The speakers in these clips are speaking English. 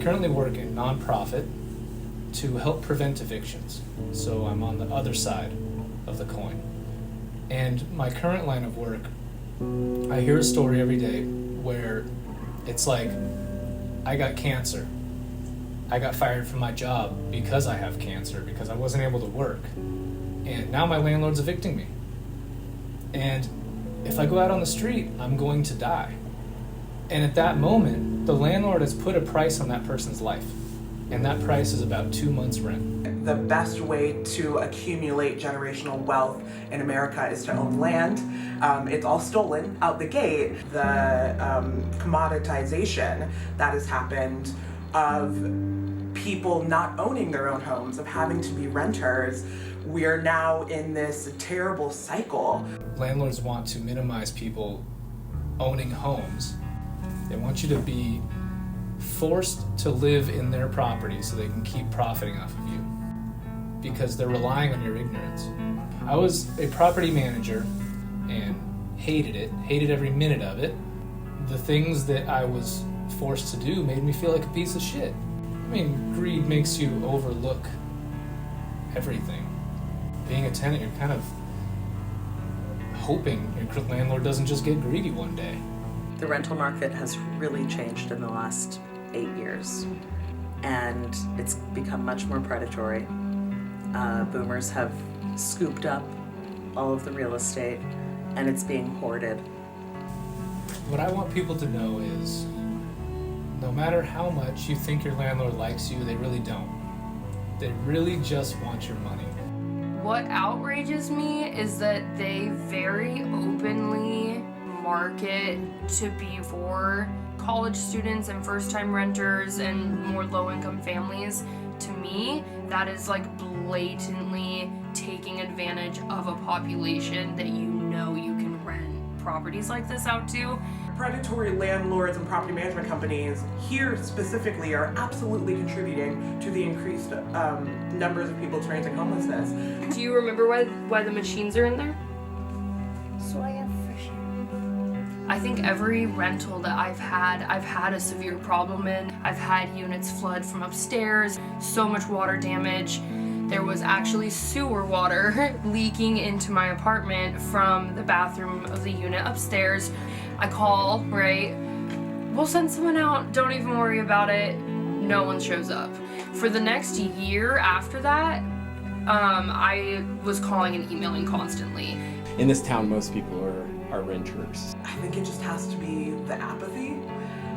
currently work in nonprofit to help prevent evictions. So I'm on the other side of the coin. And my current line of work, I hear a story every day where it's like, I got cancer. I got fired from my job because I have cancer, because I wasn't able to work. And now my landlord's evicting me. And if I go out on the street, I'm going to die. And at that moment, the landlord has put a price on that person's life. And that price is about 2 months' rent. The best way to accumulate generational wealth in America is to own land. It's all stolen out the gate. The commoditization that has happened of people not owning their own homes, of having to be renters, we are now in this terrible cycle. Landlords want to minimize people owning homes. They want you to be forced to live in their property so they can keep profiting off of you, because they're relying on your ignorance. I was a property manager and hated every minute of it. The things that I was forced to do made me feel like a piece of shit. I mean, greed makes you overlook everything. Being a tenant, you're kind of hoping your landlord doesn't just get greedy one day. The rental market has really changed in the last 8 years, and it's become much more predatory. Boomers have scooped up all of the real estate, and it's being hoarded. What I want people to know is, no matter how much you think your landlord likes you, they really don't. They really just want your money. What outrages me is that they very openly market to be for college students and first-time renters and more low-income families. To me, that is like blatantly taking advantage of a population that you know you can rent properties like this out to. Predatory landlords and property management companies here specifically are absolutely contributing to the increased numbers of people experiencing homelessness. Do you remember why the machines are in there? So I have fresh air. I think every rental that I've had a severe problem in. I've had units flood from upstairs, so much water damage. There was actually sewer water leaking into my apartment from the bathroom of the unit upstairs. I call, right? We'll send someone out, don't even worry about it. No one shows up. For the next year after that, I was calling and emailing constantly. In this town, most people are renters. I think it just has to be the apathy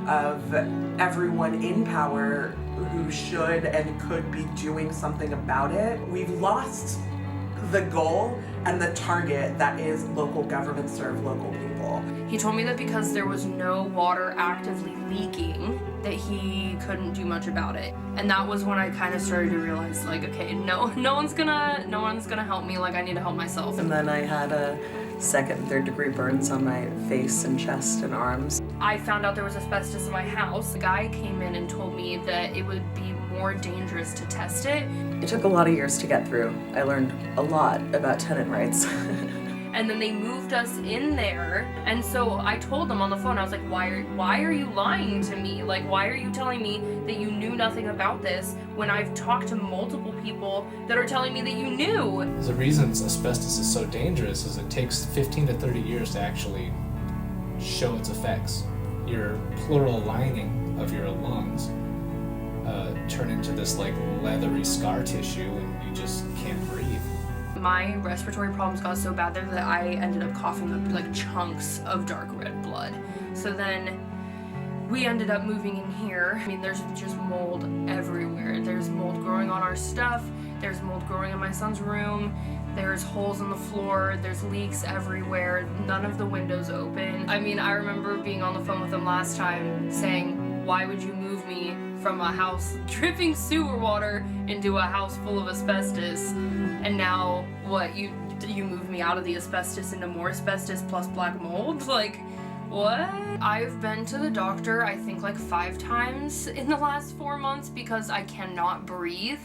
of everyone in power who should and could be doing something about it. We've lost the goal and the target that is local government serve local people. He told me that because there was no water actively leaking, that he couldn't do much about it. And that was when I kind of started to realize, like, okay, no one's gonna help me, like I need to help myself. And then I had a second and third degree burns on my face and chest and arms. I found out there was asbestos in my house. The guy came in and told me that it would be more dangerous to test it. It took a lot of years to get through. I learned a lot about tenant rights. And then they moved us in there, and so I told them on the phone, I was like, why are you lying to me? Like, why are you telling me that you knew nothing about this when I've talked to multiple people that are telling me that you knew? The reasons asbestos is so dangerous is it takes 15 to 30 years to actually show its effects. Your pleural lining of your lungs turn into this like leathery scar tissue, and you just can't breathe. My respiratory problems got so bad there that I ended up coughing up like chunks of dark red blood. So then we ended up moving in here. I mean, there's just mold everywhere. There's mold growing on our stuff. There's mold growing in my son's room. There's holes in the floor. There's leaks everywhere. None of the windows open. I mean, I remember being on the phone with him last time saying, why would you move me from a house dripping sewer water into a house full of asbestos? And now, what, you moved me out of the asbestos into more asbestos plus black mold? Like, what? I've been to the doctor, I think, like 5 times in the last 4 months because I cannot breathe.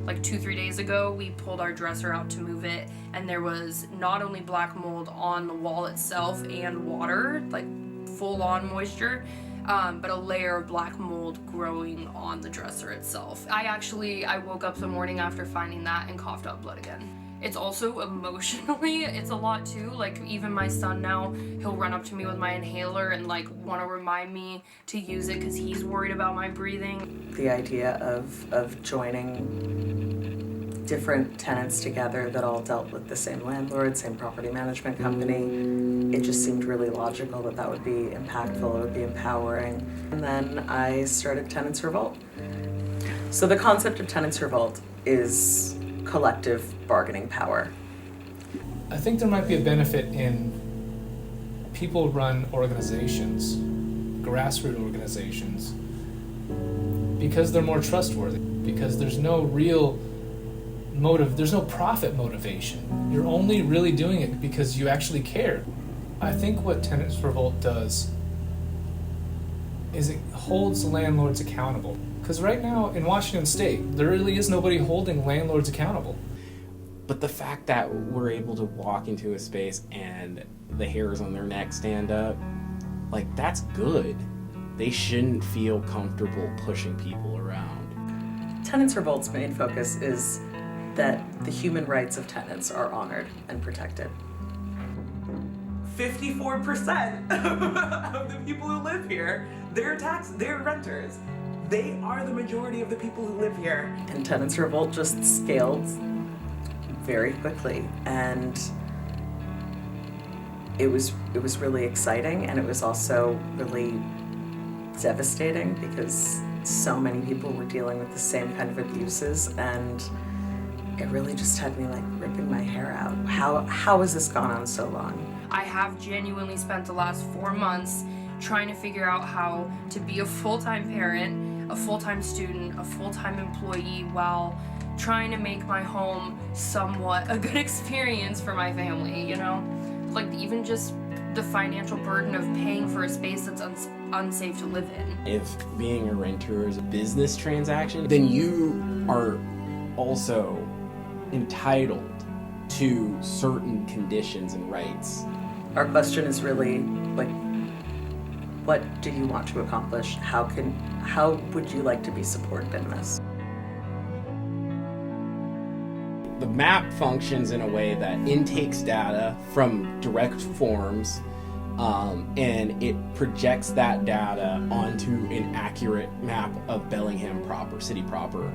Like 2-3 days ago, we pulled our dresser out to move it, and there was not only black mold on the wall itself and water, like full-on moisture, but a layer of black mold growing on the dresser itself. I woke up the morning after finding that and coughed up blood again. It's also emotionally, it's a lot too. Like, even my son now, he'll run up to me with my inhaler and like want to remind me to use it because he's worried about my breathing. The idea of joining different tenants together that all dealt with the same landlord, same property management company, it just seemed really logical that would be impactful, it would be empowering. And then I started Tenants Revolt. So the concept of Tenants Revolt is collective bargaining power. I think there might be a benefit in people-run organizations, grassroots organizations, because they're more trustworthy, because there's no real motive, there's no profit motivation. You're only really doing it because you actually care. I think what Tenants Revolt does is it holds landlords accountable. Because right now in Washington State, there really is nobody holding landlords accountable. But the fact that we're able to walk into a space and the hairs on their neck stand up, like, that's good. They shouldn't feel comfortable pushing people around. Tenants Revolt's main focus is that the human rights of tenants are honored and protected. 54% of the people who live here, they're renters. They are the majority of the people who live here. And Tenants Revolt just scaled very quickly, and it was really exciting, and it was also really devastating because so many people were dealing with the same kind of abuses, and it really just had me like ripping my hair out. How has this gone on so long? I have genuinely spent the last 4 months trying to figure out how to be a full-time parent, a full-time student, a full-time employee, while trying to make my home somewhat a good experience for my family, you know? Like, even just the financial burden of paying for a space that's unsafe to live in. If being a renter is a business transaction, then you are also entitled to certain conditions and rights. Our question is really like, what do you want to accomplish? How would you like to be supported in this? The map functions in a way that intakes data from direct forms, and it projects that data onto an accurate map of Bellingham proper, city proper,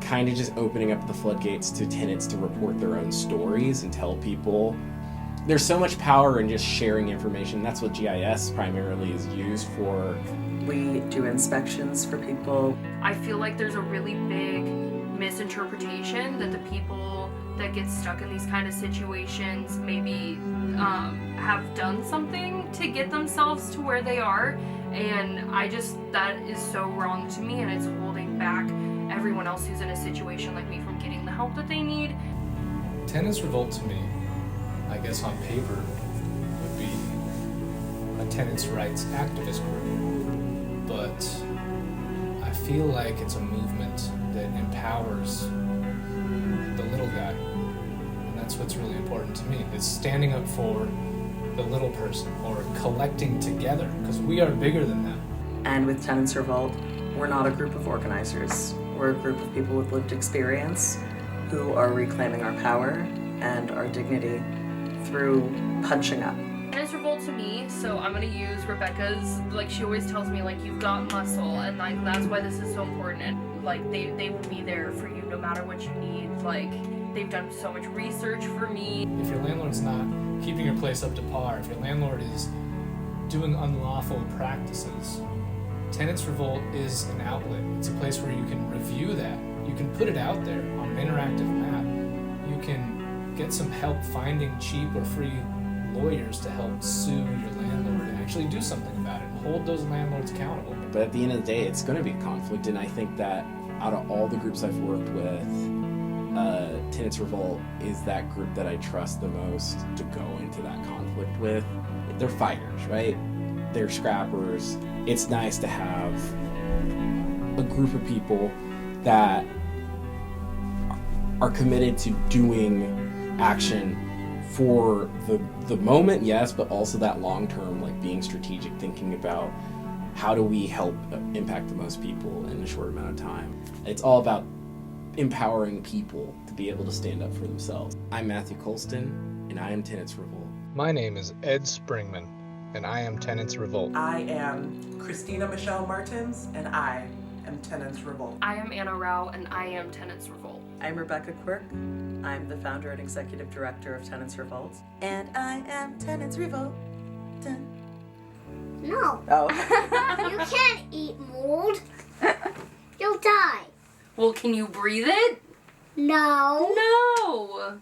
kind of just opening up the floodgates to tenants to report their own stories and tell people. There's so much power in just sharing information. That's what GIS primarily is used for. We do inspections for people. I feel like there's a really big misinterpretation that the people that get stuck in these kind of situations maybe have done something to get themselves to where they are, and that is so wrong to me, and it's holding back everyone else who's in a situation like me from getting the help that they need. Tenants Revolt to me, I guess on paper, would be a tenants' rights activist group, but I feel like it's a movement that empowers the little guy, and that's what's really important to me. It's standing up for the little person, or collecting together, because we are bigger than them. And with Tenants Revolt, we're not a group of organizers. We're a group of people with lived experience who are reclaiming our power and our dignity through punching up. Tenants Revolt to me, so I'm gonna use Rebecca's, like, she always tells me, like, you've got muscle, and like that's why this is so important. And like they will be there for you no matter what you need. Like, they've done so much research for me. If your landlord's not keeping your place up to par, if your landlord is doing unlawful practices, Tenants Revolt is an outlet. It's a place where you can review that. You can put it out there on an interactive map. You can get some help finding cheap or free lawyers to help sue your landlord and actually do something about it and hold those landlords accountable. But at the end of the day, it's going to be a conflict, and I think that out of all the groups I've worked with, Tenants Revolt is that group that I trust the most to go into that conflict with. They're fighters, right? They're scrappers. It's nice to have a group of people that are committed to doing action for the moment, yes, but also that long term, like being strategic, thinking about how do we help impact the most people in a short amount of time. It's all about empowering people to be able to stand up for themselves. I'm Matthew Colston, and I am Tenants Revolt. My name is Ed Springman, and I am Tenants Revolt. I am Christina Michelle Martins, and I am Tenants Revolt. I am Anna Rao, and I am Tenants Revolt. I'm Rebecca Quirk. I'm the founder and executive director of Tenants Revolt. And I am Tenants Revolt. Dun. No. Oh. You can't eat mold. You'll die. Well, can you breathe it? No. No.